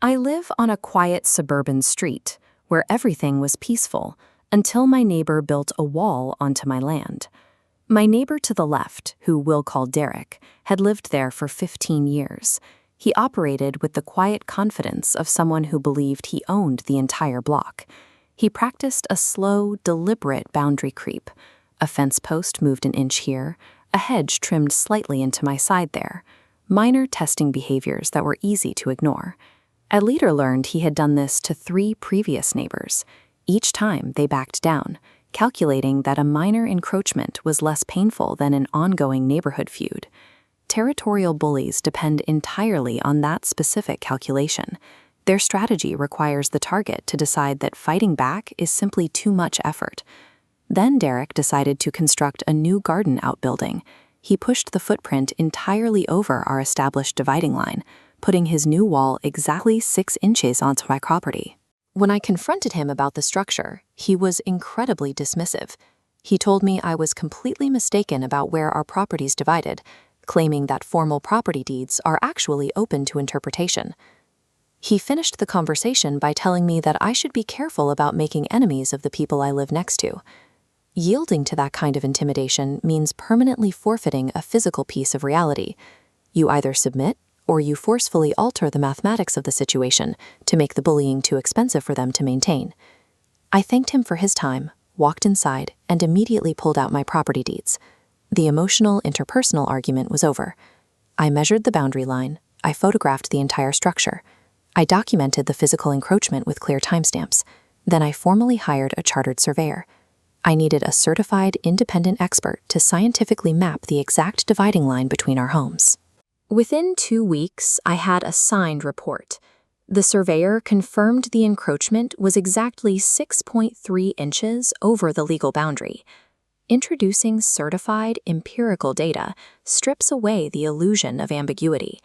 I live on a quiet suburban street where everything was peaceful until my neighbor built a wall onto my land. My neighbor to the left, who we'll call Derek, had lived there for 15 years. He operated with the quiet confidence of someone who believed he owned the entire block. He practiced a slow, deliberate boundary creep. A fence post moved an inch here, a hedge trimmed slightly into my side there. Minor testing behaviors that were easy to ignore. I later learned he had done this to 3 previous neighbors. Each time they backed down, calculating that a minor encroachment was less painful than an ongoing neighborhood feud. Territorial bullies depend entirely on that specific calculation. Their strategy requires the target to decide that fighting back is simply too much effort. Then Derek decided to construct a new garden outbuilding. He pushed the footprint entirely over our established dividing line, putting his new wall exactly 6 inches onto my property. When I confronted him about the structure, he was incredibly dismissive. He told me I was completely mistaken about where our properties divided, claiming that formal property deeds are actually open to interpretation. He finished the conversation by telling me that I should be careful about making enemies of the people I live next to. Yielding to that kind of intimidation means permanently forfeiting a physical piece of reality. You either submit, or you forcefully alter the mathematics of the situation to make the bullying too expensive for them to maintain. I thanked him for his time, walked inside, and immediately pulled out my property deeds. The emotional, interpersonal argument was over. I measured the boundary line. I photographed the entire structure. I documented the physical encroachment with clear timestamps. Then I formally hired a chartered surveyor. I needed a certified, independent expert to scientifically map the exact dividing line between our homes. Within 2 weeks, I had a signed report. The surveyor confirmed the encroachment was exactly 6.3 inches over the legal boundary. Introducing certified, empirical data strips away the illusion of ambiguity.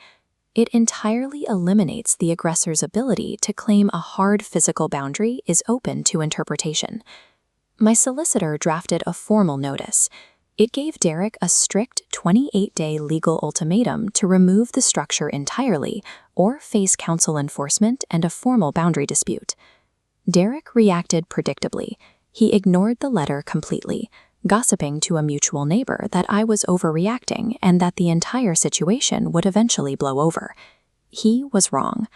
It entirely eliminates the aggressor's ability to claim a hard physical boundary is open to interpretation. My solicitor drafted a formal notice. It gave Derek a strict 28-day legal ultimatum to remove the structure entirely or face council enforcement and a formal boundary dispute. Derek reacted predictably. He ignored the letter completely, gossiping to a mutual neighbor that I was overreacting and that the entire situation would eventually blow over. He was wrong.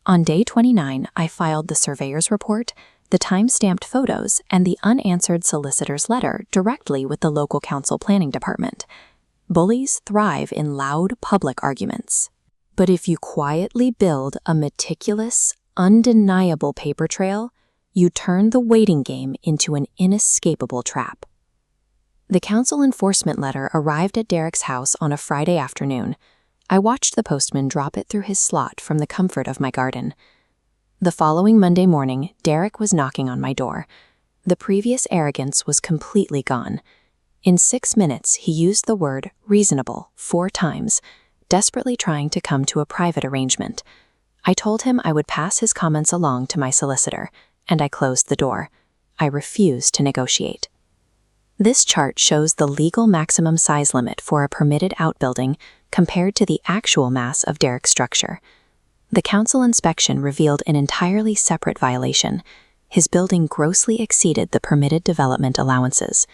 On day 29, I filed the surveyor's report, the time-stamped photos, and the unanswered solicitor's letter directly with the local council planning department. Bullies thrive in loud public arguments. But if you quietly build a meticulous, undeniable paper trail, you turn the waiting game into an inescapable trap. The council enforcement letter arrived at Derek's house on a Friday afternoon. I watched the postman drop it through his slot from the comfort of my garden. The following Monday morning, Derek was knocking on my door. The previous arrogance was completely gone. In 6 minutes, he used the word reasonable 4 times, desperately trying to come to a private arrangement. I told him I would pass his comments along to my solicitor, and I closed the door. I refused to negotiate. This chart shows the legal maximum size limit for a permitted outbuilding compared to the actual mass of Derek's structure. The council inspection revealed an entirely separate violation. His building grossly exceeded the permitted development allowances.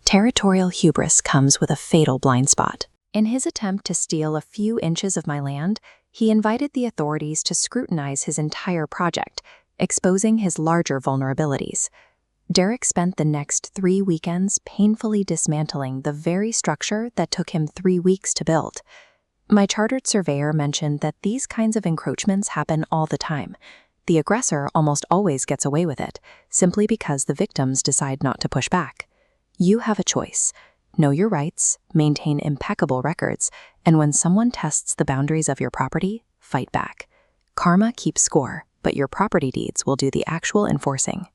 Territorial hubris comes with a fatal blind spot. In his attempt to steal a few inches of my land, he invited the authorities to scrutinize his entire project, exposing his larger vulnerabilities. Derek spent the next 3 weekends painfully dismantling the very structure that took him 3 weeks to build. My chartered surveyor mentioned that these kinds of encroachments happen all the time. The aggressor almost always gets away with it, simply because the victims decide not to push back. You have a choice. Know your rights, maintain impeccable records, and when someone tests the boundaries of your property, fight back. Karma keeps score, but your property deeds will do the actual enforcing.